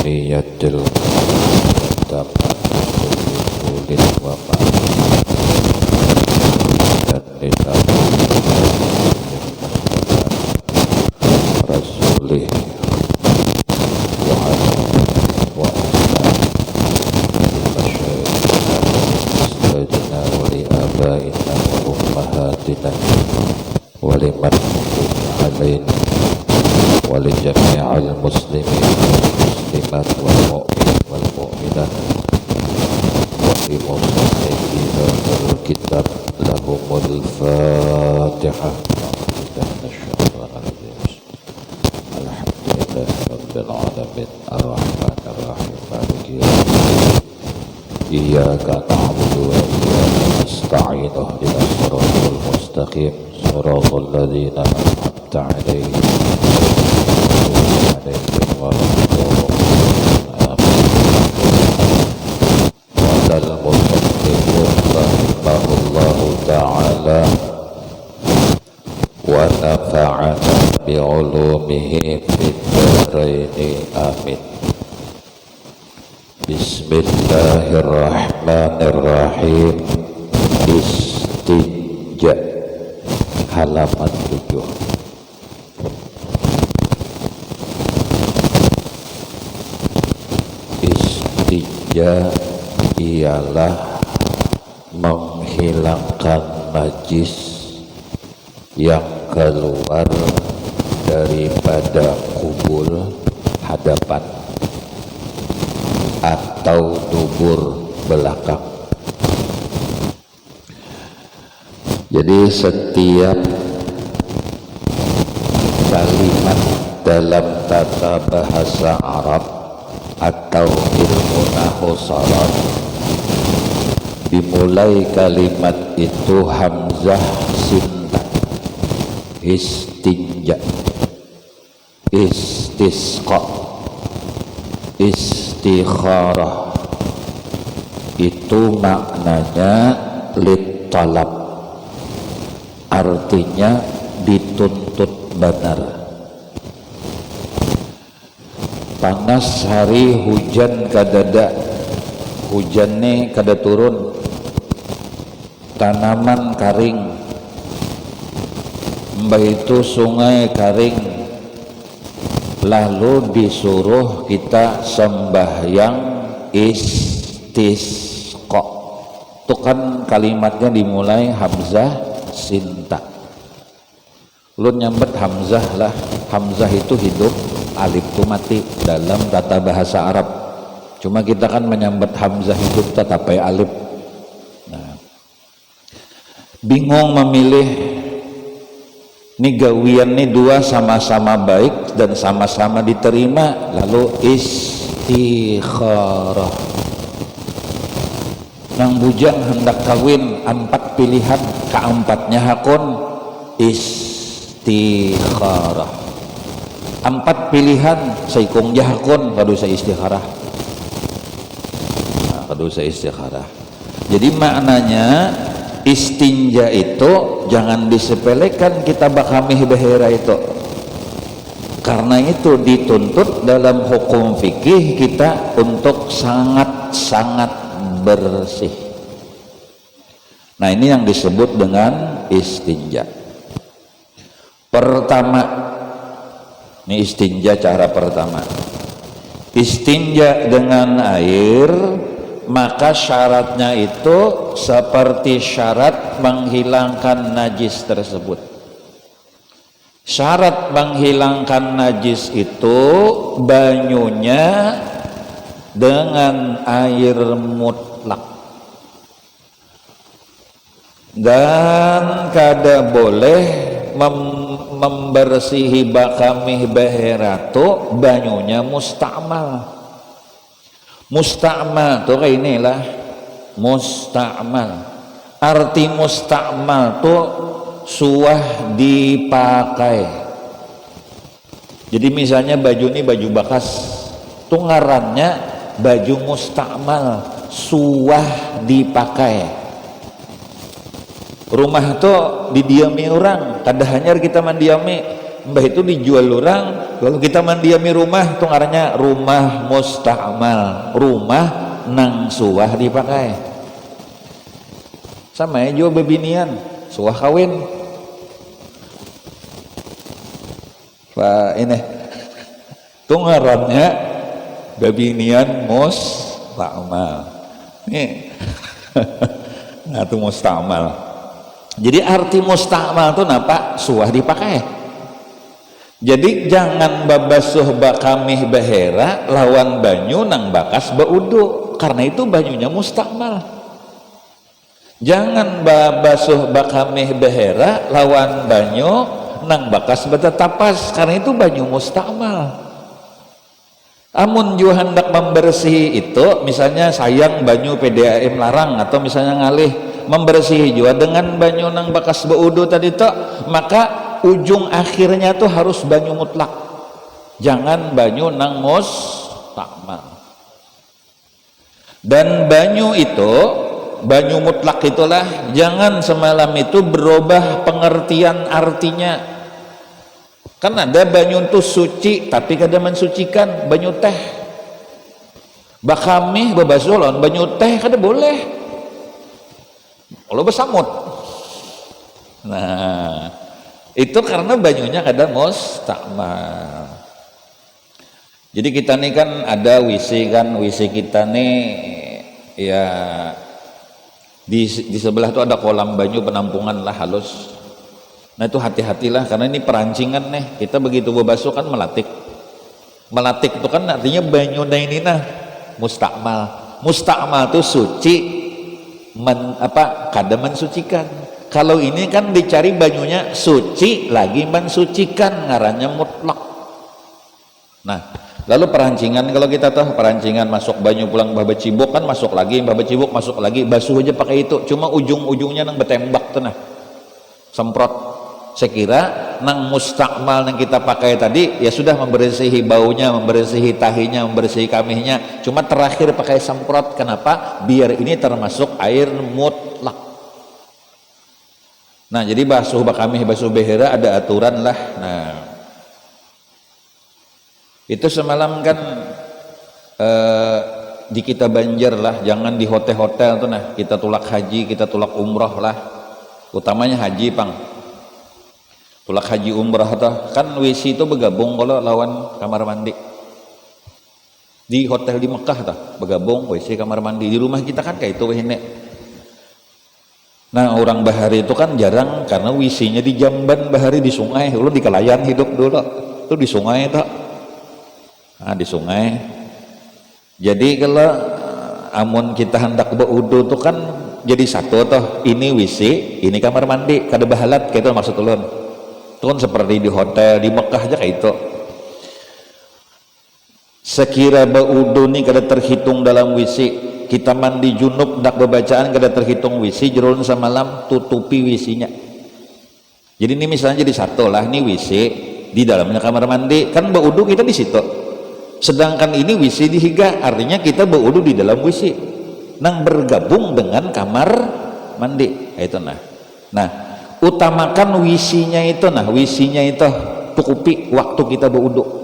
niyatil kitab ulil wafat dan kitab rasulih wa ala wa ala masyayikina wa li abaina wa ummahatina wa liman alaina wa li jami'al muslimin muslimat wal mu'min wal mu'minat wa li muslimin wal kitab lahumul fatihah. Alhamdulillah rabbil alamin arrahmanir rahim maliki yaumiddin iyyaka na'budu wa iyyaka nasta'in ihdinas siratal mustaqim siratal ladzina an'amta 'alaihim wa nafa'ana bi'ulumihi fid dharaini amin. Bismillahirrahmanirrahim. Istinja halaman 7. Istinja ialah menghilangkan najis yang keluar daripada kubul hadapan atau dubur belakang. Jadi setiap kalimat dalam tata bahasa Arab atau ilmu nahwu sharaf dimulai kalimat itu hamzah sinta. Istinja, istisqa, istikharah itu maknanya littalab, artinya dituntut benar. Panas hari hujan kadada, hujannya kada turun, tanaman karing, mbah itu sungai karing, lalu disuruh kita sembahyang istisqa. Itu kan kalimatnya dimulai hamzah sinta. Lu nyambet hamzah lah, hamzah itu hidup, alif itu mati dalam tata bahasa Arab. Cuma kita kan menyambet hamzah hidup tetapi alif. Nah, bingung memilih. Ini gawian nih dua sama-sama baik dan sama-sama diterima, lalu istikharah. Nang bujang hendak kawin 4 pilihan, keempatnya hakun istikharah. 4 pilihan saikung jahakun kadu sa istikharah. Nah, kadu sa istikharah. Jadi maknanya istinja itu jangan disepelekan kita bakamih bahira itu. Karena itu dituntut dalam hukum fikih kita untuk sangat-sangat bersih. Nah, ini yang disebut dengan istinja. Pertama, ini istinja cara pertama. Istinja dengan air, maka syaratnya itu seperti syarat menghilangkan najis tersebut. Syarat menghilangkan najis itu banyunya dengan air mutlak, dan kada boleh membersihi bakamih baheratu banyunya musta'mal. Musta'mal tuh kayak inilah musta'mal. Arti musta'mal tuh suah dipakai. Jadi misalnya baju ini baju bekas, tuh ngarannya baju musta'mal, suah dipakai. Rumah tuh didiami orang, kada hanyar kita mendiami, mbah itu dijual orang Kalau kita mendiami rumah itu ngarannya rumah musta'mal, rumah nang suah dipakai. Sama aja bebinian suah kawin. Pak ini itu ngarannya bebinian musta'mal. Nih. Nah itu musta'mal. Jadi arti musta'mal itu napa? Suah dipakai. Jadi jangan babasuh bakamih bahera lawan banyu nang bakas baudu, karena itu banyunya musta'mal. Jangan babasuh bakamih bahera lawan banyu nang bakas betetapas, karena itu banyu musta'mal. Amun ju hendak membersih itu, misalnya sayang banyu PDAM larang, atau misalnya ngalih membersih juga dengan banyu nang bakas baudu tadi tuh, maka ujung akhirnya tuh harus banyu mutlak, jangan banyu nang musta'mal. Dan banyu itu, banyu mutlak itulah, jangan semalam itu berubah pengertian artinya. Kan ada banyu itu suci tapi kada mensucikan, banyu teh bakamih babasuh banyu teh kada boleh kalau besamut. Nah itu karena banyunya kada musta'mal. Jadi kita nih kan ada WC kan, WC kita nih ya di sebelah tuh ada kolam banyu penampungan lah halus. Nah itu hati-hatilah, karena ini perancingan nih, kita begitu bebasuh kan melatik itu kan artinya banyu nah ini nah musta'mal tuh suci kada mensucikan. Kalau ini kan dicari banyunya suci lagi mensucikan, ngarannya mutlak. Nah lalu perancingan, kalau kita tahu perancingan masuk banyu pulang baba cibuk kan masuk lagi, baba cibuk masuk lagi, basuh aja pakai itu, cuma ujung-ujungnya nang betembak tuh nah semprot. Saya kira nang musta'mal yang kita pakai tadi ya sudah membersihi baunya, membersihi tahinya, membersihi kamihnya, cuma terakhir pakai semprot. Kenapa? Biar ini termasuk air mutlak. Nah jadi basuh bakamih, basuh behera ada aturan lah. Nah itu semalam kan di kita Banjar lah, jangan di hotel-hotel tuh nah, kita tulak haji, kita tulak umroh lah, utamanya haji pang. Tulak haji umrah tuh kan WC itu bergabung kalau lawan kamar mandi di hotel di Mekah tuh bergabung WC kamar mandi. Di rumah kita kan kayak itu ini. Nah orang bahari itu kan jarang, karena WC-nya di Jamban bahari di sungai, lu di Kalayan hidup dulu tuh di sungai tuh. Nah di sungai. Jadi kalau amun kita hendak berwudu tuh kan jadi satu tuh, ini WC, ini kamar mandi, kada bahalat kayak itu maksud ulun. Itu kan seperti di hotel di Mekah aja kayak itu. Sekira baudu nih kada terhitung dalam WC, kita mandi junub ndak bebacaan kada terhitung WC, jerun semalam tutupi WC-nya. Jadi ini misalnya jadi satu lah, ini WC di dalamnya kamar mandi, kan baudu kita di situ. Sedangkan ini WC di higa, artinya kita baudu di dalam WC nang bergabung dengan kamar mandi. Itu nah utamakan WC-nya itu, nah WC-nya itu cukupi waktu kita berwudu.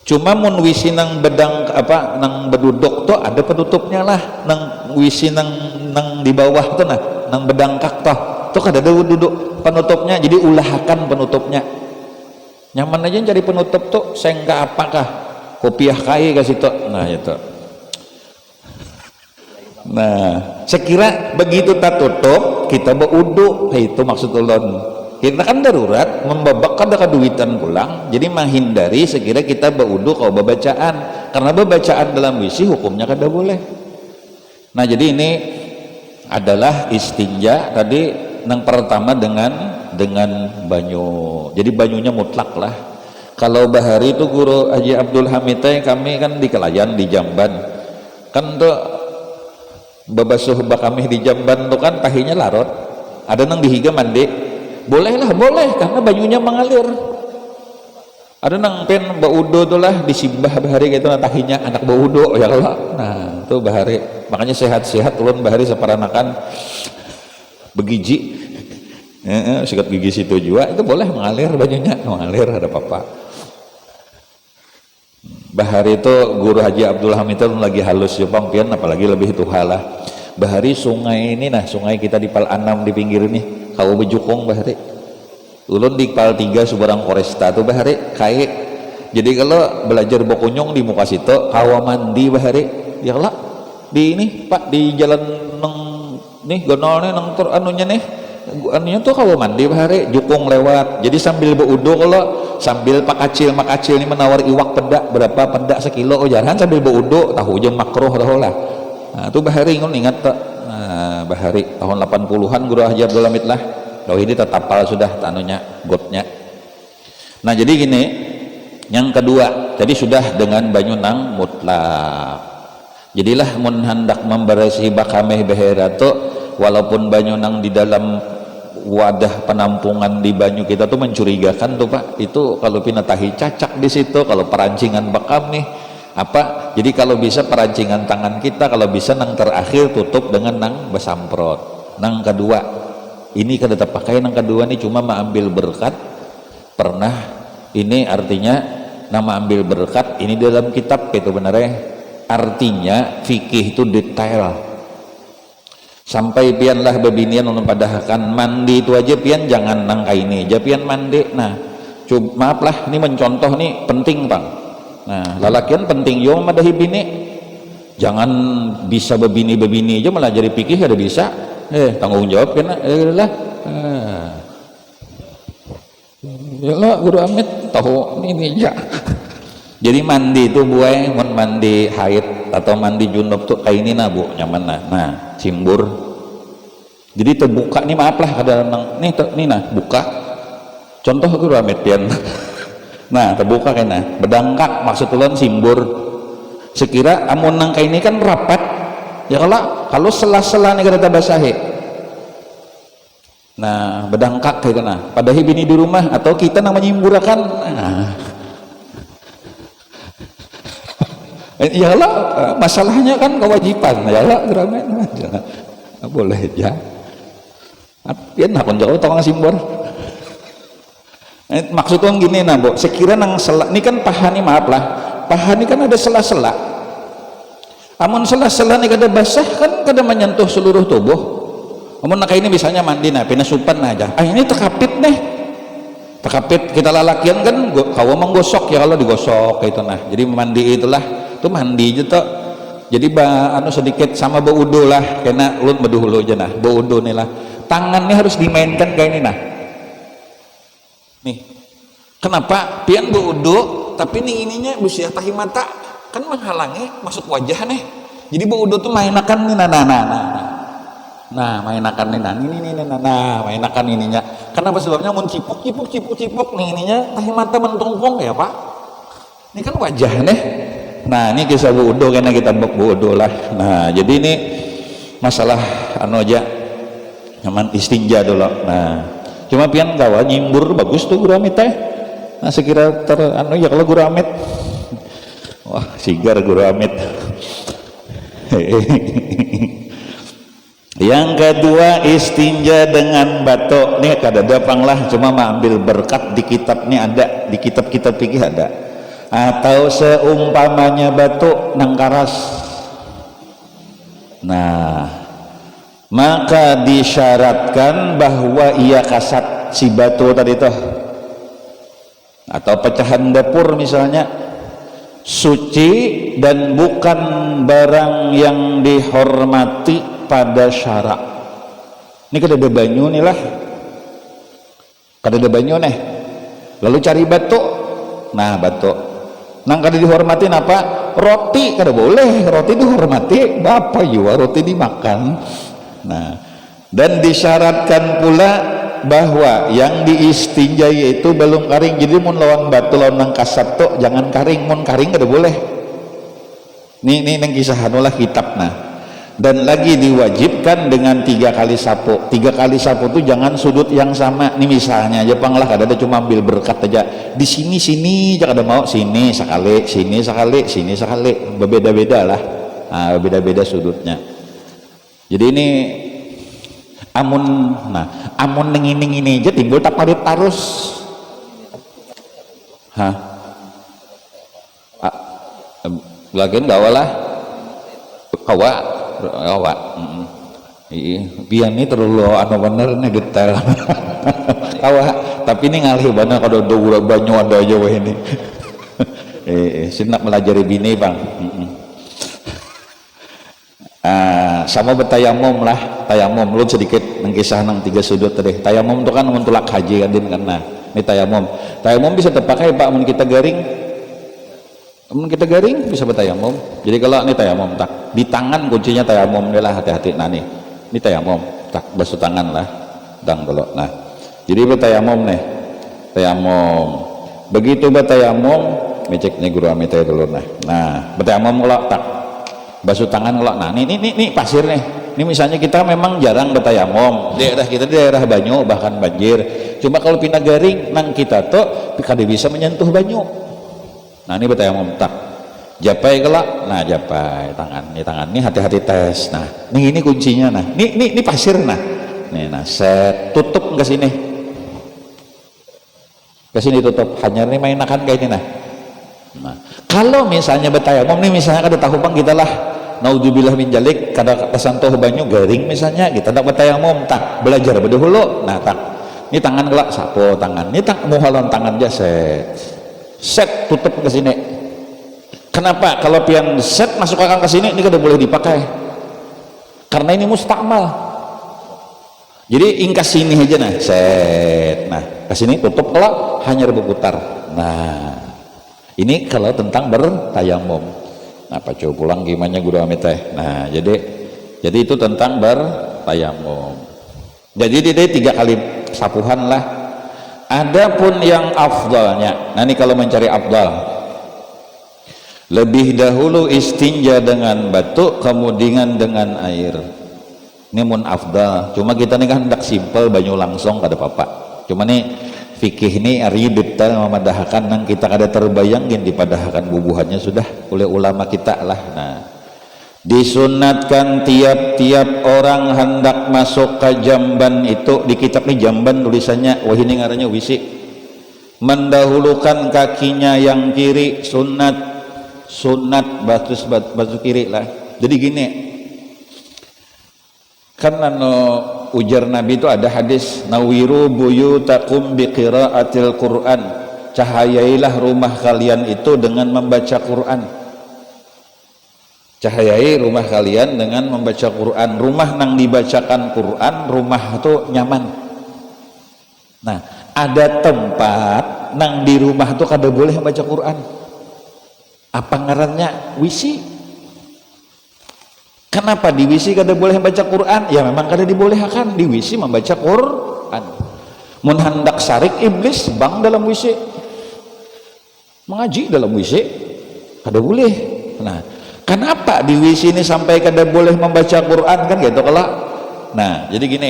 Cuma mun WC nang bedang apa nang beduduk tuh ada penutupnya lah, nang WC nang di bawah tuh nah nang bedangkak tuh kada ada duduk penutupnya, jadi ulahakan penutupnya. Nyaman aja cari penutup tuh sehingga apakah kopiah kai ke situ. Nah itu. Nah sekira begitu tak tutup kita berwudu, itu maksud ulun. Kita kan darurat membabak kada kaduitan pulang, jadi menghindari sekira kita berwudu kau babacaan, karena babacaan dalam WC hukumnya kada boleh. Nah jadi ini adalah istinja tadi yang pertama dengan banyu, jadi banyunya mutlak lah. Kalau bahari itu Guru Haji Abdul Hamid kami kan di Kelayan di Jamban kan tuh babasuh bakamih di Jamban tuh kan tahinya larut, ada nang dihiga mandi boleh karena banyunya mengalir. Ada nang pen baudo tuh lah disimbah bahari gitu nah tahinya anak baudo ya kalau. Nah tuh bahari, makanya sehat-sehat ulun bahari separanakan begiji sikat gigi situ juga itu boleh mengalir banyunya, mengalir ada apa-apa. Bahari itu guru Haji Abdul Hamid itu lagi halus Jepang pian, apalagi lebih itu halah. Bahari sungai ini nah, sungai kita di Pal 6 di pinggir ini, kau bejukung bahari. Ulun di Pal 3 Subarang Foresta tuh bahari kai. Jadi kalau belajar bokunyong di muka situ, kawa mandi bahari. Ya lah di ini Pak di jalan neng nih gonolnya neng tur anunya nih. Anunya tuh kalau mandi bahari jukung lewat, jadi sambil berudu kalau sambil mak kacil ini menawar iwak pedak berapa pedak sekilo jangan sambil berudu tahu aja makruh tahu lah. Nah itu bahari ingat tak, nah, bahari tahun 80-an guru Haji Abdul Hamid lah kalau ini tetapal sudah tanunya gotnya. Nah jadi gini, yang kedua tadi sudah dengan banyunang mutlak, jadilah mun hendak memberesi bakameh behera tuh walaupun banyunang di dalam wadah penampungan di banyu kita tuh mencurigakan tuh Pak, itu kalau pinatahi cacak di situ, kalau perancingan bakam nih apa, jadi kalau bisa perancingan tangan kita, kalau bisa nang terakhir tutup dengan nang besamprot. Nang kedua ini kada terpakai, nang kedua nih cuma mengambil berkat pernah, ini artinya nama ambil berkat ini dalam kitab itu benarnya artinya fikih itu detail sampai pian lah bebinian ulun padahkan mandi itu aja pian jangan nangka ini aja pian mandi. Nah maaf lah ini mencontoh nih penting Bang. Nah lalakian penting yo madahi bini, jangan bisa bebini aja malah jadi pikir ada bisa tanggung jawab kena lah ya lah guru Amit tahu ini ya. Jadi mandi itu buai mau mandi haid atau mandi junub tuh kayak ini nah bu nyaman nah simbur, jadi terbuka nih maaf lah ada nang nih nah buka contoh guru Amit pian nah terbuka kena bedangkak maksud ulun simbur sekira amun nang kayak ini kan rapat ya kalau sela-sela nih kada basahi. Nah bedangkak kayak kena padahal bini di rumah atau kita nang menyimburakan ya lah masalahnya kan kewajiban ya lah drama jangan boleh ya pian nakon jauh tolong simbur. Maksudnya gini nah bu, sekira nang sela ini kan paha nih maaf lah, paha ini kan ada sela-sela, amun sela-sela nih kada basah kan kada menyentuh seluruh tubuh. Amun nak ini misalnya mandi nah pinasupan aja ini terkapit nih, terkapit kita lalakian kan kawa menggosok ya kalau digosok kayak itu nah, jadi mandi itulah itu mandi aja tuh, jadi anu sedikit sama baudo lah kena ulun beduhulu aja nah baudo nih lah, tangannya harus dimainkan kayak ini nah nih kenapa pian baudo tapi nih ininya busia tahi mata kan menghalangi masuk wajah nih, jadi baudo tuh mainakan nih nah mainakan nih nah mainakan ininya, kenapa sebabnya mun cipuk nih ininya tahi mata mentungkung ya Pak, ini kan wajah nih. Nah ini kisah wudu karena kita wudu lah. Nah jadi ini masalah anu aja nyaman istinja dulu. Nah cuma pian kawan nyimbur bagus tuh guru Amit teh. Nah sekira anu ya kalau guru Amit wah sigar guru Amit. Yang kedua istinja dengan batok nih kada dapang lah, cuma ambil berkat di kitab nih ada, di kitab-kitab fikih ada. Atau seumpamanya batu nang karas, nah maka disyaratkan bahwa ia kasat si batu tadi tuh atau pecahan dapur misalnya suci dan bukan barang yang dihormati pada syarak. Ini kada ada banyu nih lah, kada ada banyu nih lalu cari batu, nah batu nang kada dihormatin apa? Roti kada boleh, roti dihormati bapak juga roti dimakan. Nah dan disyaratkan pula bahwa yang diistinjai itu belum karing, jadi mun lawan batu lawan nang kasat tuh jangan karing, mun karing kada boleh. Ini nang kisah anulah kitab nah. Dan lagi diwajibkan dengan 3 kali sapu. 3 kali sapu tuh jangan sudut yang sama. Nih misalnya aja pang lah, ada cuma ambil berkat aja. Di sini jangan ada mau sini sekali, sini sekali, berbeda-beda lah. Nah, beda-beda sudutnya. Jadi ini amun ini aja timbul tak parit tarus. Sebagian gawa lah kawa kawa biar ini terlalu anu bener ini detail kawa tapi ini ngalih banget kalau udah banyak ada aja wah ini sinak melajari bini bang sama bertayamum lah tayamum lu sedikit nengkisah nang 3 sudut tadi tayamum itu kan untuk lak haji kan din karena ini tayamum bisa terpakai pak mun kita garing bisa bertayamum jadi kalau ini tayamum tak di tangan kuncinya tayamum lah hati-hati nah nih ini tayamum tak basuh tangan lah dang kalau nah jadi bertayamum nih tayamum begitu bertayamum mecek nih guru amit dulu nah bertayamum kalau tak basuh tangan kalau nah ini pasir nih ini misalnya kita memang jarang bertayamum daerah kita daerah banyu bahkan banjir cuma kalau pindah garing nang kita tuh kada bisa menyentuh banyu nah ini bertayamum tak japai kelak nah japai tangan ini hati-hati tes nah ini kuncinya nah ini pasir nah nih nah set tutup ke sini tutup hanya ini mainakan kayak ini nah kalau misalnya bertayamum nih misalnya kada tahu bang kita lah naudzubillah min jalik kada kesantuh banyu garing misalnya kita tak bertayamum tak belajar berdahulu nah tak ini tangan kelak sapo tangan ini tak muhalan tangan aja set tutup ke sini. Kenapa? Kalau pian set masuk akal ke sini ini kada boleh dipakai. Karena ini mustakmal. Jadi ingkas sini aja nah, set. Nah, ke sini tutup kalau hanya berputar. Nah, ini kalau tentang bertayamum. Nah, coba pulang gimana guru amit teh. Nah, jadi itu tentang bertayamum. Jadi dia 3 kali sapuhan lah. Adapun yang afdalnya. Nah, ini kalau mencari afdal lebih dahulu istinja dengan batu kemudian dengan air ini mun afdal cuma kita nih kan hendak simpel banyu langsung kada apa-apa cuma nih fikih ini ari detail memadahkan nang kita kada terbayangin dipadahkan bubuhannya sudah oleh ulama kita lah nah disunatkan tiap-tiap orang hendak masuk ke jamban itu di kitab nih jamban tulisannya wah ini ngarannya wisi mendahulukan kakinya yang kiri sunat batu kiri lah jadi gini kan ujar Nabi itu ada hadis nawiru buyutakum biqiraatil Quran cahayailah rumah kalian itu dengan membaca Quran cahayai rumah kalian dengan membaca Quran rumah nang dibacakan Quran rumah itu nyaman nah ada tempat nang di rumah itu kada boleh membaca Quran apa ngarannya wisi kenapa di wisi kada boleh membaca Quran ya memang kada dibolehkan di wisi membaca Quran mun hendak sarik iblis bang dalam wisi mengaji dalam wisi kada boleh nah kenapa di wisi ini sampai kada boleh membaca Quran kan gitu kalau nah jadi gini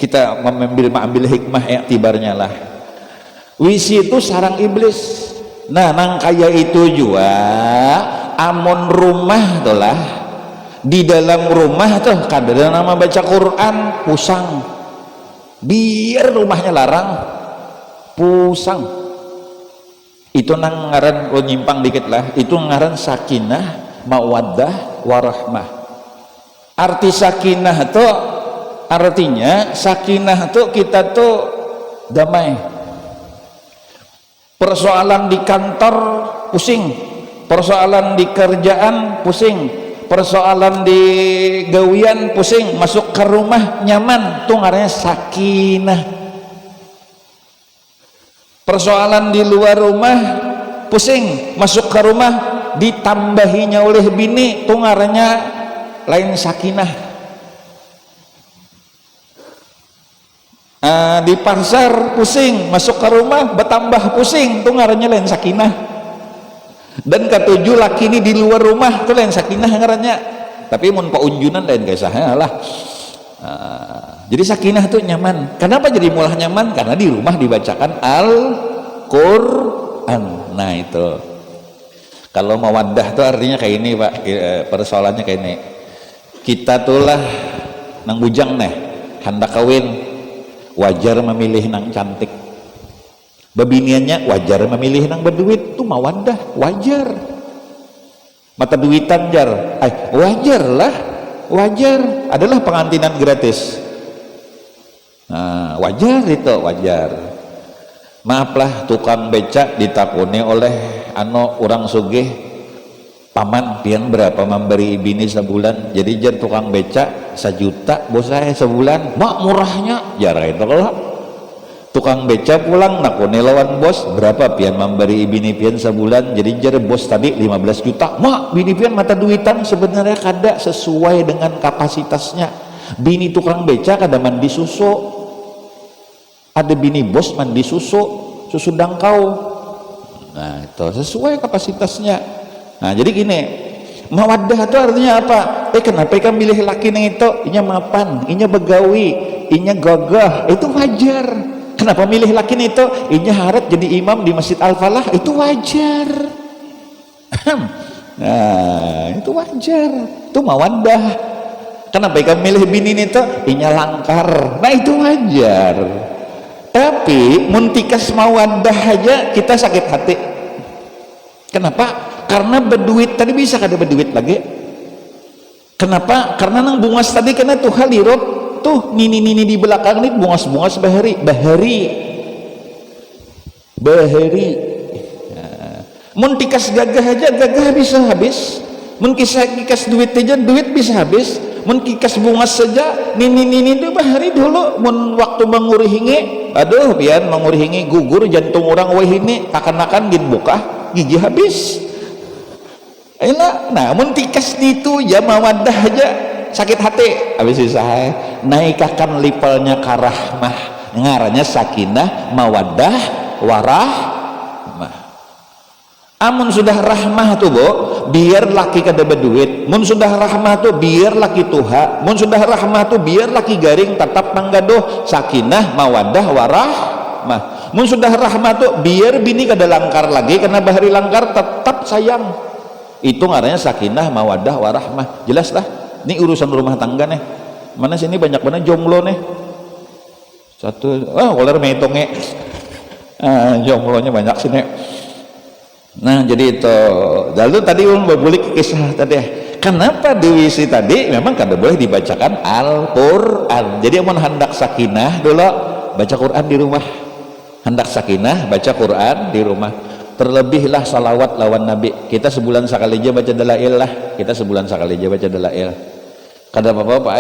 kita mengambil hikmah iktibarnya lah wisi itu sarang iblis. Nah nang kaya itu juga amun rumah tuh lah di dalam rumah tuh kada nama baca Quran pusang biar rumahnya larang pusang itu nang ngaran lo nyimpang dikit lah itu ngaran sakinah mawaddah warahmah arti sakinah tuh artinya sakinah tuh kita tuh damai persoalan di kantor pusing persoalan di kerjaan pusing persoalan di gawian pusing masuk ke rumah nyaman tuh ngarannya sakinah persoalan di luar rumah pusing masuk ke rumah ditambahinya oleh bini tuh ngarannya lain sakinah di pasar pusing masuk ke rumah bertambah pusing tuh ngarannya lain sakinah dan ketujuh laki ini di luar rumah tuh lain sakinah ngarannya tapi mun paunjunan lain kayak saya lah jadi sakinah tuh nyaman kenapa jadi mulah nyaman karena di rumah dibacakan Al-Quran nah itu kalau mawaddah tuh artinya kayak ini pak persoalannya kayak ini kita tuh lah nang bujang nih hendak kawin wajar memilih nang cantik babiniannya wajar memilih nang berduit tuh mawaddah wajar mata duitan jar, wajar lah, wajar, adalah pengantinan gratis. Nah, wajar itu, wajar. Maaflah tukang becak ditakuni oleh orang sugih, paman pian berapa memberi bini sebulan, jadi jar tukang becak 1 juta bos saya sebulan, mak murahnya jar itu. Kalau tukang beca pulang nakuni lawan bos, berapa pian memberi bini pian sebulan, jadi jar bos tadi 15 juta, mak bini pian mata duitan sebenarnya kada sesuai dengan kapasitasnya. Bini tukang beca kada mandi susu, ada bini bos mandi susu dangkau. Nah itu sesuai kapasitasnya. Nah jadi gini, mawaddah itu artinya apa? Kenapa ikan milih laki nih itu? Inya mapan, inya begawi, inya gagah, itu wajar. Kenapa milih laki nih itu? Inya harap jadi imam di Masjid Al-Falah, itu wajar. Nah itu wajar, itu mawaddah. Kenapa ikan milih bini nih itu? Inya langkar, nah itu wajar. Tapi muntikas mawaddah aja kita sakit hati. Kenapa? Karena berduit tadi bisa kada berduit lagi. Kenapa? Karena nang bungas tadi kena tuh halirot tuh nini di belakang nih bungas bahari. Nah, muntikas gagah aja gagah bisa habis. Muntikas duit aja duit bisa habis. Muntikas bungas saja nini itu bahari dulu. Mun waktu mengurihingi, aduh pian mengurihingi gugur jantung orang wahini akan gin buka gigi habis. Enak, nah muntikas itu ya mawaddah aja sakit hati habis saya naikakan levelnya ke rahmah, ngaranya sakinah mawaddah warahmah. Amun sudah rahmah tuh bo, biar laki kada berduit. Mun sudah rahmah tuh biar laki tuha. Mun sudah rahmah tuh biar laki garing tetap nanggadoh sakinah mawaddah warahmah. Mun sudah rahmah tuh biar bini kada langkar lagi karena bahari langkar tetap sayang. Itu ngaranya sakinah mawaddah warahmah. Jelas lah, ini urusan rumah tangga nih. Mana sini banyak banget jomblo nih. Satu, walar metongnya jomblonya banyak sini. Nah jadi itu. Lalu tadi berbalik kisah tadi. Kenapa di WC tadi memang kada boleh dibacakan Al-Quran. Jadi amun hendak sakinah dulu baca Quran di rumah. Hendak sakinah baca Quran di rumah. Terlebihlah salawat lawan Nabi. Kita sebulan sekali aja baca dalail lah. Kita sebulan sekali aja baca dalail. Kada apa-apa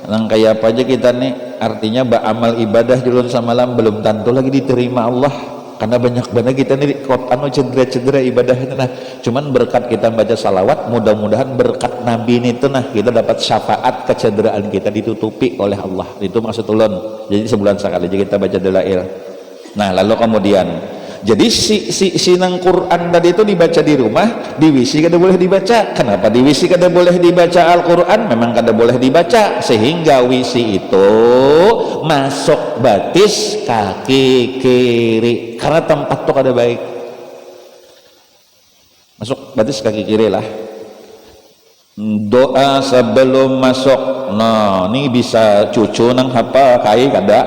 nang kayak apa aja kita nih. Artinya amal ibadah julun samalam belum tentu lagi diterima Allah. Karena banyak banget kita nih cedera ibadahnya. Nah, cuman berkat kita baca salawat, mudah-mudahan berkat Nabi ini tuh nah kita dapat syafaat kecederaan kita ditutupi oleh Allah. Itu maksud ulun. Jadi sebulan sekali aja kita baca dalail. Nah, lalu kemudian jadi si nang Quran tadi itu dibaca di rumah, di WC kada boleh dibaca. Kenapa di WC kada boleh dibaca Al-Quran? Memang kada boleh dibaca, sehingga WC itu masuk batis kaki kiri, karena tempat tuh kada baik. Masuk batis kaki kiri lah. Doa sebelum masuk. Nah, ini bisa cucu nang apa kai kada.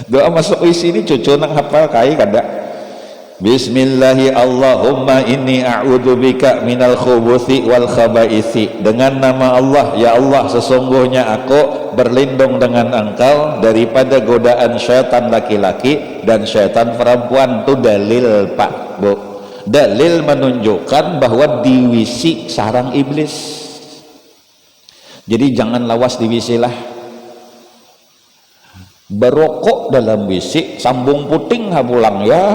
Doa masuk WC ini cucu nang hafal kai kada. Bismillahi Allahumma inni a'udzubika minal khubuthi wal khabaithi. Dengan nama Allah, ya Allah sesungguhnya aku berlindung dengan engkau daripada godaan syaitan laki-laki dan syaitan perempuan. Itu dalil Pak Bu, dalil menunjukkan bahwa di WC sarang iblis. Jadi jangan lawas di WC lah. Berokok dalam WC, sambung puting pulang ya.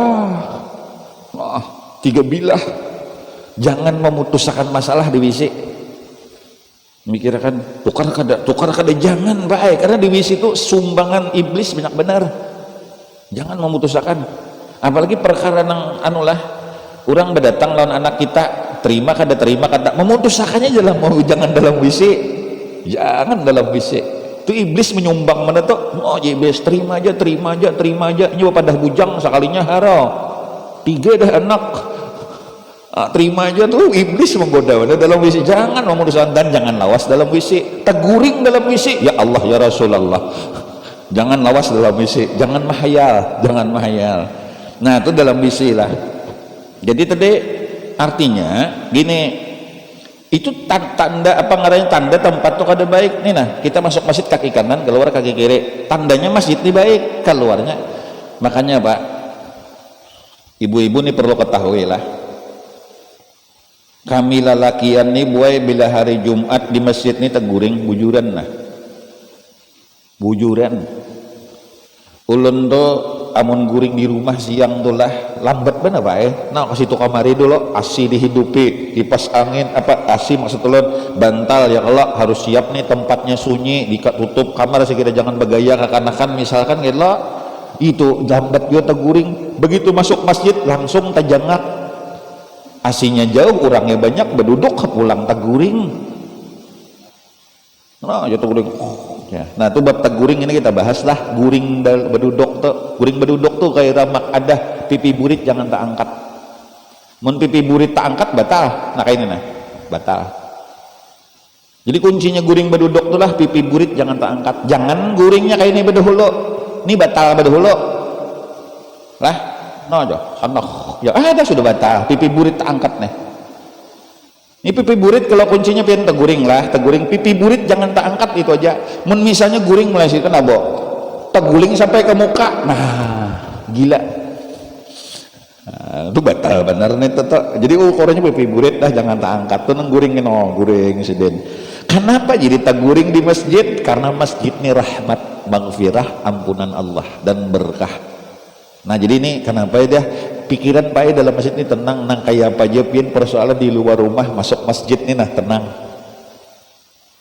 3 bilah. Jangan memutuskan masalah di WC. Mikirkan tukar kada jangan baik, karena di WC itu sumbangan iblis banyak benar. Jangan memutuskan. Apalagi perkara nang anulah orang berdatang lawan anak kita, terima kada memutuskannya jangan dalam WC. Jangan dalam WC. Itu iblis menyumbang mana tuh, iblis terima aja ini pada bujang sekalinya haro 3 dah anak, terima aja tuh. Iblis menggoda mana dalam WC. Jangan memutuskan dan jangan lawas dalam WC. Teguring dalam WC, ya Allah ya Rasulullah, jangan lawas dalam WC, jangan mahayal. Nah itu dalam WC lah. Jadi tadi artinya gini, itu tanda apa ngarannya, tanda tempat tuh kada baik nih. Nah kita masuk masjid kaki kanan, keluar kaki kiri, tandanya masjid ini baik keluarnya. Makanya Pak, ibu-ibu nih perlu ketahui lah, kami lalakian nih buai bila hari Jumat di masjid nih teguring bujuran lah, bujuran ulun tuh amun guring di rumah siang tuh lah lambat bener Pak nah kasih tuh kamari dulu asi dihidupi, kipas angin apa asi maksud ulun bantal ya, kalau harus siap nih tempatnya sunyi, ditutup kamar sekira jangan bergaya kekanakan misalkan gitu loh, itu lambat juga teguring. Begitu masuk masjid langsung tajangak, asinya jauh orangnya banyak berduduk pulang teguring. Nah ya teguring ya. Nah itu bab teguring ini kita bahas lah. Guring berduduk tuh, guring berduduk tuh kayak ramak ada pipi burit jangan tak angkat. Mun pipi burit tak angkat batal. Nah kayak ini nah batal. Jadi kuncinya guring berduduk tuh lah pipi burit jangan tak angkat. Jangan guringnya kayak ini berdahulu. Ini batal berdahulu. Lah, no aja, anoh. Ya ada sudah batal. Pipi burit tak angkat nih. Ini pipi burit kalau kuncinya pian teguring lah, teguring pipi burit jangan tak angkat itu aja. Mun misalnya guring melahirkan abo, teguring sampai ke muka, nah gila, nah, itu batal bener nih tetap. Jadi ukurannya pipi burit dah jangan tak angkat tuh neng guring no guring siden. Kenapa jadi teguring di masjid? Karena masjid ini rahmat, maghfirah, ampunan Allah dan berkah. Nah jadi ini kenapa ya pikiran Pak dalam masjid ini tenang, nang kayak apa aja pian persoalan di luar rumah masuk masjid nih nah tenang.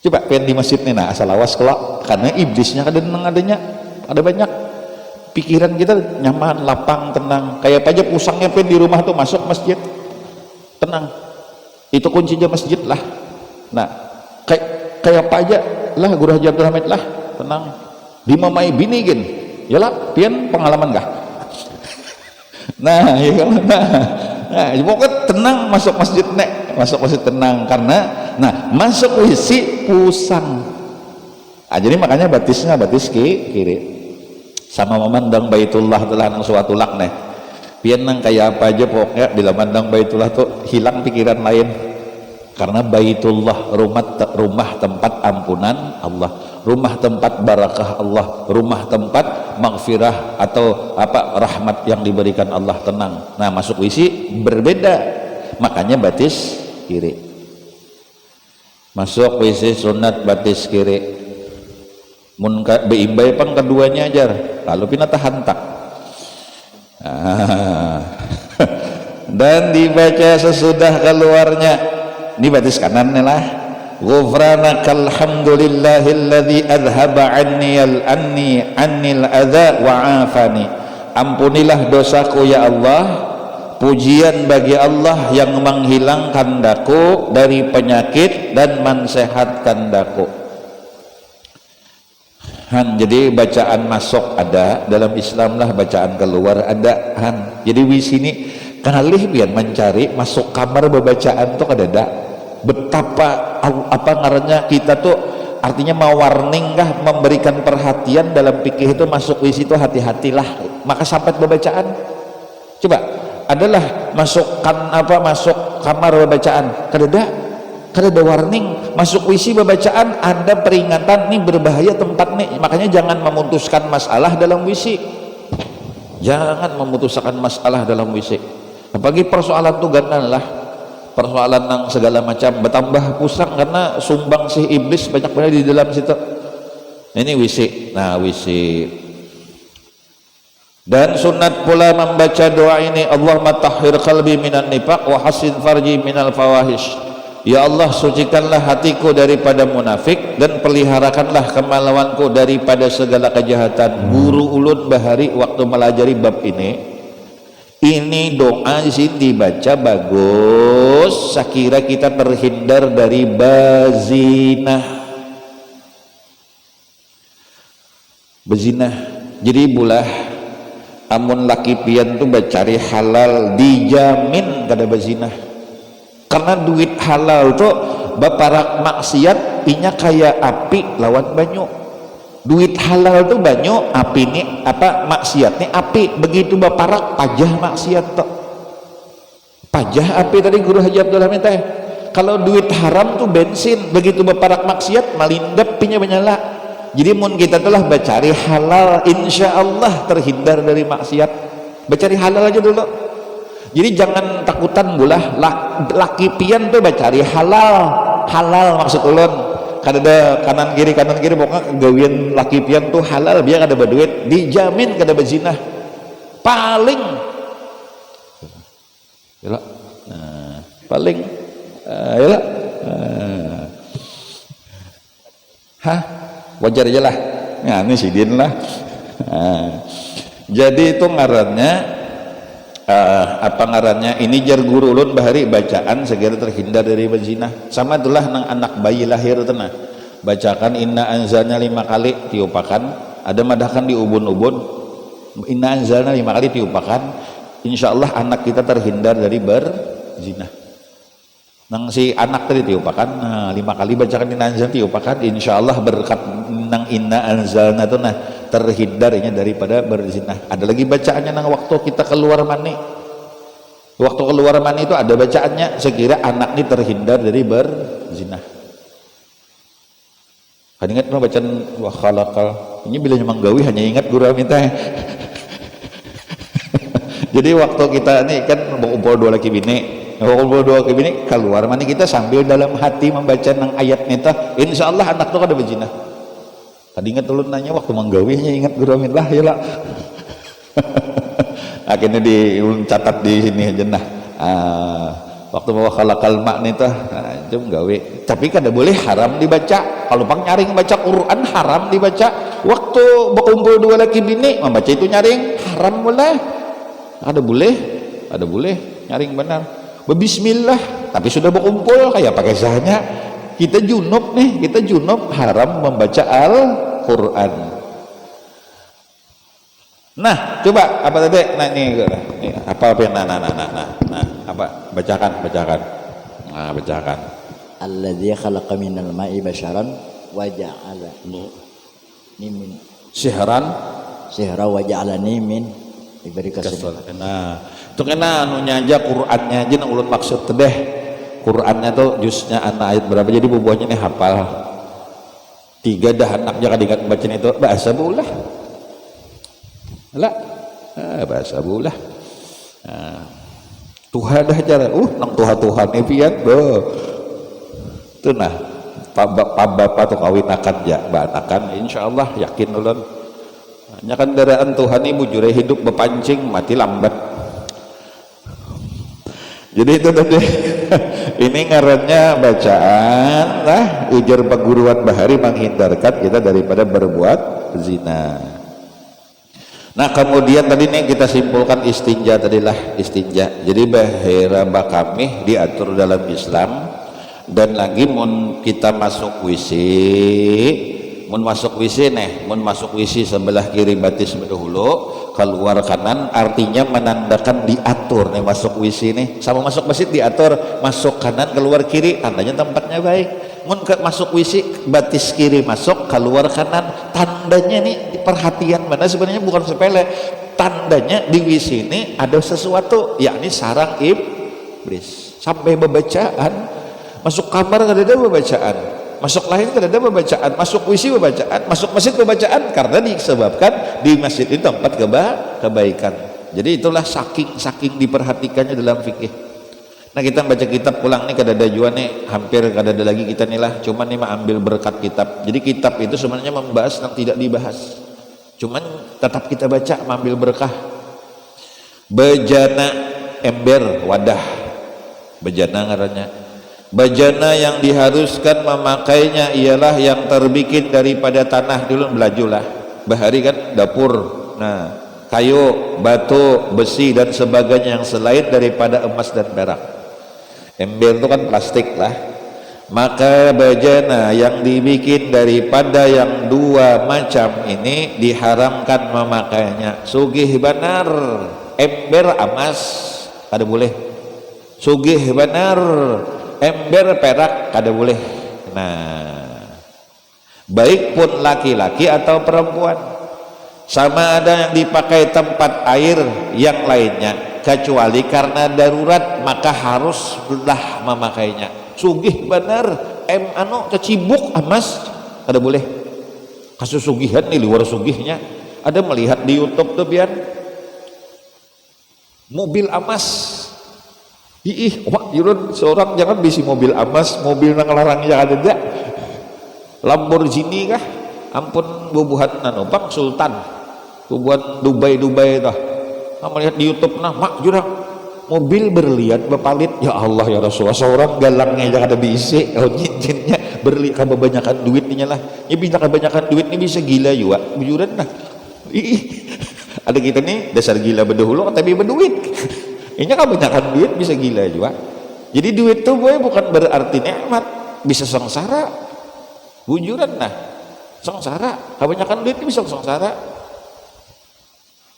Coba pian di masjid nih nah asal awas kelak, karena iblisnya adanya ada banyak. Pikiran kita nyaman, lapang, tenang. Kayak apa aja pusangnya pian di rumah tuh masuk masjid tenang. Itu kuncinya masjid lah. Nah kayak apa aja lah Guru Haji Abdul Hamid lah tenang. Di mamai bini gin, ya lah pian pengalaman gak? Nah, ya nah, pokoknya tenang masuk masjid nek, masuk masjid tenang karena, nah masuk WC pusang. Ah, jadi makanya batisnya batis kiri, sama memandang Baitullah telah nang suatu lak nih. Pian nang kayak apa aja pokoknya bila mandang Baitullah tuh hilang pikiran lain. Karena Baitullah rumah tempat ampunan Allah, rumah tempat barakah Allah, rumah tempat maghfirah atau apa rahmat yang diberikan Allah, tenang. Nah masuk WC berbeda, makanya batis kiri. Masuk WC sunat batis kiri. Mun beimbai pang keduanya ajar, lalu pinata hantak. Dan dibaca sesudah keluarnya. Ini batis kanan lah. Ghufranakal hamdulillahilladzi adhaba annil adza wa afani. Ampunilah dosaku ya Allah. Pujian bagi Allah yang menghilangkan daku dari penyakit dan mensehatkan daku. Jadi bacaan masuk ada dalam Islam lah, bacaan keluar ada han. Jadi di sini kalih biar mencari masuk kamar bacaan tuh ada betapa apa ngarannya kita tuh artinya mau warning kah, memberikan perhatian dalam fikih itu masuk WC itu hati-hatilah maka sampai bacaan. Coba adalah masukkan apa masuk kamar bacaan kada warning masuk WC bacaan ada peringatan nih berbahaya tempat nih, makanya jangan memutuskan masalah dalam WC, jangan memutuskan masalah dalam WC. Apalagi persoalan tuh gandan lah, persoalan yang segala macam bertambah pusang karena sumbang si iblis banyak banget di dalam situ. Ini WC. Nah WC. Dan sunat pula membaca doa ini, Allahumma tahhir qalbi minan nifaq wa hassin farji minal fawahish. Ya Allah sucikanlah hatiku daripada munafik dan peliharakanlah kemaluanku daripada segala kejahatan. Guru ulun bahari waktu melajari bab ini doa sih dibaca bagus sekira kita terhindar dari bezinah. Jadi bulah amun laki pian tuh bacari halal dijamin kada bezinah. Karena duit halal tuh baparak maksiat inya kayak api lawan banyu. Duit halal tuh banyak, api nih apa maksiat nih api, begitu baparak pajah maksiat tuh. Pajah apa tadi Guru Haji Abdul Hamid teh? Kalau duit haram tuh bensin, begitu beparak maksiat malindap pinya menyala. Jadi mun kita telah bacari halal, insya Allah terhindar dari maksiat. Bacari halal aja dulu. Jadi jangan takutan bulah laki pian tuh bacari halal, halal maksud ulun. Kada kanan kiri pokoknya gawian laki pian tuh halal biar kada berduit, dijamin kada berzina. Paling yalah. Nah, paling yalah. Hah? Wajar aja lah. Nah, ini sidin lah. Jadi itu ngarannya apa ngarannya? Ini jar guru ulun bahari bacaan segera terhindar dari berzina. Sama itulah nang anak bayi lahir tenah. Bacakan inna anzalna 5 kali tiupakan. Ada madahkan di ubun-ubun. Inna anzalna 5 kali tiupakan. Insya Allah anak kita terhindar dari berzina. Nang si anak tadi tiupakan, nah 5 kali bacakan inna anzalna tiupakan, insya Allah berkat nang inna anzalna itu nah terhindarnya daripada berzina. Ada lagi bacaannya nang waktu kita keluar mani. Waktu keluar mani itu ada bacaannya, sekira anak ini terhindar dari berzina. Kan ingat no bacaan wa khalaqal. Ini bila manggawi hanya ingat guru minta. Jadi waktu kita nih kan mengumpul 2 laki bini, keluar mani kita sambil dalam hati membaca nang ayat neta, insya Allah anak tuh kada berzina. Tadi ingat ulun nanya waktu manggawinya ingat guru amin lah ya lah. Akhirnya catat di sini aja nah. Waktu bawa khalaqal mak neta, itu menggawi. Tapi kada boleh haram dibaca. Kalau pang nyaring baca Quran haram dibaca. Waktu berkumpul 2 laki bini membaca itu nyaring haram boleh. Ada boleh nyaring benar. Bismillah, tapi sudah berkumpul kayak pakai sahnya. Kita junub haram membaca Al-Quran. Nah, coba apa tadi? Nah ini apa yang apa? Bacakan. Nah, bacakan. Alladzi khalaqa minal ma'i basyaran wa ja'alani min sihra wa ja'alani min ibadika salihin. Nah, itu kena anunya aja Qur'annya aja nang ulun maksud teh. Qur'annya tuh jusnya anak ayat berapa jadi bubuhnya nih hafal. 3 dah anaknya kadingat baca itu bahasa bulah. Lah, bahasa bulah. Nah, Tuhan dah cara. Nang Tuhan pian tuh nah bapak tuh kawinakan ya banakan insyaallah yakin ulun nya kendaraan Tuhan ibu jure hidup bepancing mati lambat. Jadi itu tadi ini ngarannya bacaan lah ujar perguruan bahari menghindarkan kita daripada berbuat zina. Nah kemudian tadi nih kita simpulkan istinja tadilah istinja. Jadi bahera bakamih diatur dalam Islam. Dan lagi mun kita masuk WC, mun masuk WC sebelah kiri batis berdahulu, keluar kanan artinya menandakan diatur nih masuk WC nih. Sama masuk masjid diatur, masuk kanan keluar kiri tandanya tempatnya baik. Mun masuk WC batis kiri masuk, keluar kanan tandanya nih perhatian mana sebenarnya bukan sepele. Tandanya di WC ini ada sesuatu, yakni sarang iblis. Sampai bacaan masuk kamar kada ada pembacaan, masuk lain kada ada pembacaan, masuk WC pembacaan, masuk masjid pembacaan karena disebabkan di masjid itu tempat kebaikan. Jadi itulah saking diperhatikannya dalam fikih. Nah kita baca kitab pulang nih kada ada jua nih, hampir kada ada lagi kita nih lah, cuman nih ambil berkat kitab. Jadi kitab itu sebenarnya membahas yang tidak dibahas, cuman tetap kita baca mengambil berkah. Bejana ember wadah, bejana ngarannya. Bejana yang diharuskan memakainya ialah yang terbikin daripada tanah. Dulu belajulah bahari kan dapur, nah kayu, batu, besi dan sebagainya yang selain daripada emas dan perak. Ember itu kan plastik lah. Maka bejana yang dibikin daripada yang 2 macam ini diharamkan memakainya. Sugih benar ember emas kada boleh, sugih benar ember perak kada boleh. Nah baik pun laki-laki atau perempuan, sama ada yang dipakai tempat air yang lainnya. kecuali karena darurat maka haruslah memakainya. Sugih bener kecibuk emas ada boleh kasus sugihan nih luar sugihnya. Ada melihat di YouTube tuh pian mobil emas. Wah, yurun seorang jangan bisi mobil emas, mobil nang larangnya ada enggak? Lamborghini kah? Ampun bubuhan bang Sultan. Bubuhan Dubai tah. Melihat di YouTube mak jurang mobil berlian bepalit, ya Allah ya Rasulullah, seorang galangnya jangan ada diisi jinnya berlian kebanyakan duitnya lah. Ya bisa kebanyakan duit ini bisa gila juga bujuran lah. Ada kita nih dasar gila berdahulu tapi berduit. Ini kebanyakan duit bisa gila juga. Jadi duit tuh boy bukan berarti nikmat, bisa sengsara. Bujuran nah, sengsara. Kebanyakan duit bisa sengsara.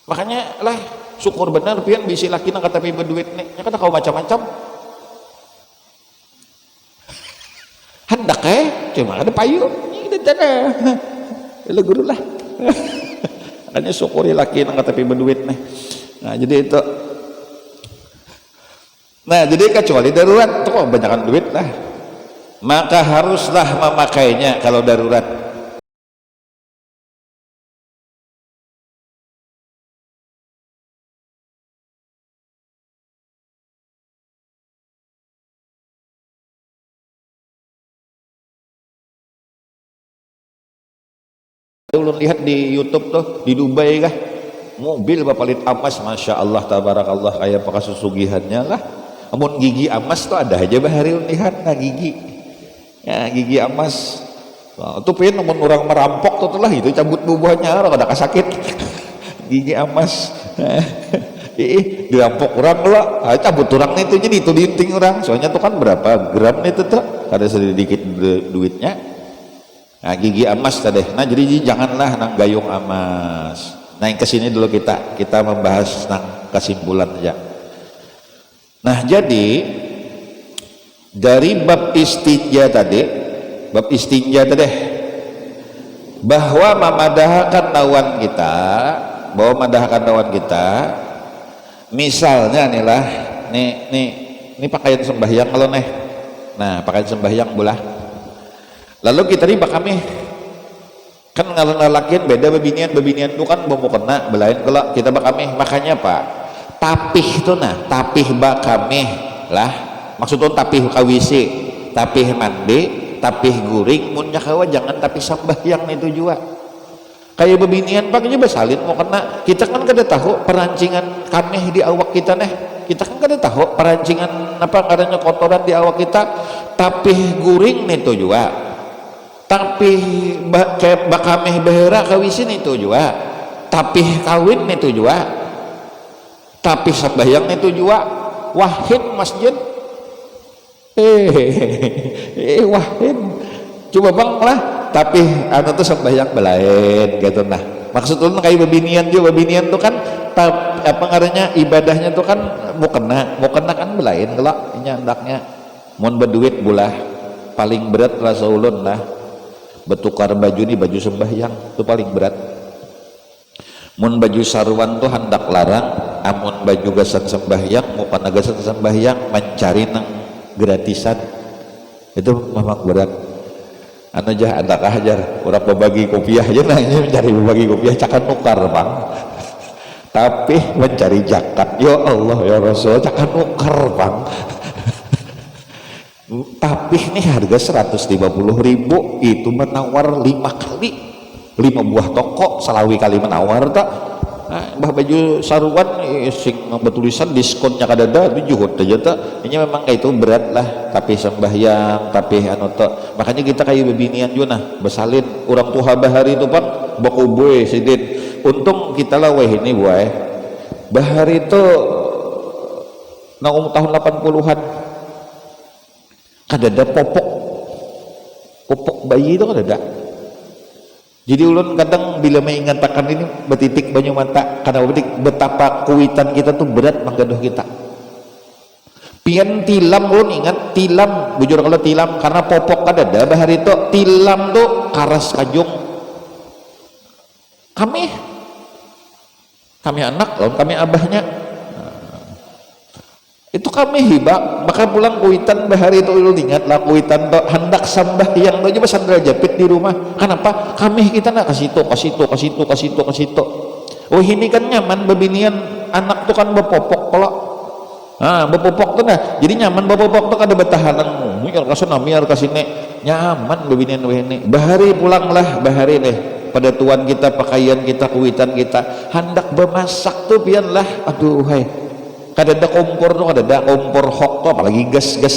Makanya lah syukur benar pian bisi laki nang tapi berduit nih. Nya kan kau macam-macam. Hendak cuma ada payu. Ini ada. Lah guru lah. Makanya syukuri laki nang tapi berduit nih. Nah, jadi itu. Nah, jadi kecuali darurat tuh kebanyakan duit lah. Maka haruslah memakainya kalau darurat. Ulun lihat di YouTube tuh di Dubai kah mobil bapalit emas, masya Allah tabarakallah, kayak pakai susugihannya lah. Amun gigi emas tuh ada aja bahari ulun lihat nah gigi ya gigi emas. Nah, itu pin amun orang merampok tuh lah itu cabut bubuhannya orang ada kasakit gigi emas. Dirampok orang lah cabut orang itu jadi itu diinting orang soalnya tuh kan berapa gram itu tuh ada sedikit duitnya. Nah, gigi emas tadi. Nah, jadi janganlah nang gayung emas. Nah, yang kesini dulu kita membahas nang kesimpulan aja. Nah, jadi dari bab istinja tadi bahwa memadahkan lawan kita, misalnya nih lah, nih pakaian sembahyang kalau nih. Nah, pakaian sembahyang bolah. Lalu kita riba kami kan ngalakin beda bebinian itu kan mau kena belain kalau kita bakami makanya pak tapih itu nah tapih bakami lah maksudnya tapih kawisi tapih mandi tapih guring munnya kawa jangan tapih sembahyang itu juga kayak bebinian pak ini basalin mau kena kita kan kada tahu perancingan kami di awak kita kita kan kada tahu perancingan apa kadanya kotoran di awak kita tapih guring itu juga tapi kayak bakameh behera kawisin itu juga tapi kawin itu juga tapi sembahyang itu juga wahid masjid wahid coba bang lah tapi anu tuh sembahyang belain gitu nah maksudnya kayak bebinian tuh kan apa ngarannya ibadahnya tuh kan mau kena kan belain kalau ini andaknya mun berduit bulah paling berat rasa ulun lah bertukar baju nih baju sembahyang itu paling berat. Mun baju sarwan tuh hendak larang, amun baju gasan sembahyang mau pada gasan sembahyang mencari nang gratisan itu memang berat. Anu jah ada ajar orang berbagi kopiah aja nanya mencari berbagi kopiah cakan nukar bang. Tapi mencari zakat ya Allah ya Rasul cakan nukar bang. Tapi ini harga 150.000 itu menawar 5 kali 5 buah toko selawi kali menawar tak bah baju saruan sing bertulisan diskonnya kadada itu juhud aja tak ini memang kayak itu berat lah tapi sembahyang tapi anu tak makanya kita kayak bebinian juga nah besalin orang tua bahari itu pak bakuboy sidin untung kita lah weh ini buah bahari itu nang tahun 80-an kadada popok bayi itu kadada jadi ulun kadang bila mengatakan ini betitik banyu mata karena betapa kuitan kita tuh berat menggaduh kita pian tilam ulun ingat tilam bujur kalau tilam karena popok kadada bahari itu tilam tuh karas kajung kami anak lawan kami abahnya itu kami hibak maka pulang kuitan bahari itu ulun ingat lah kuitan to hendak sambahyang to coba sandal japit di rumah. Kenapa kami kita nak kasih to oh ini kan nyaman bebinian anak tuh kan bepopok kalau bepopok tuh nah jadi nyaman bepopok tuh ada betahanan miar kasih namiar kasih nek nyaman bebinian ini bahari pulanglah bahari deh pada tuan kita pakaian kita kuitan kita hendak bermasak tuh pian lah aduh hai kadada kompor tuh kadada kompor hok tuh apalagi gas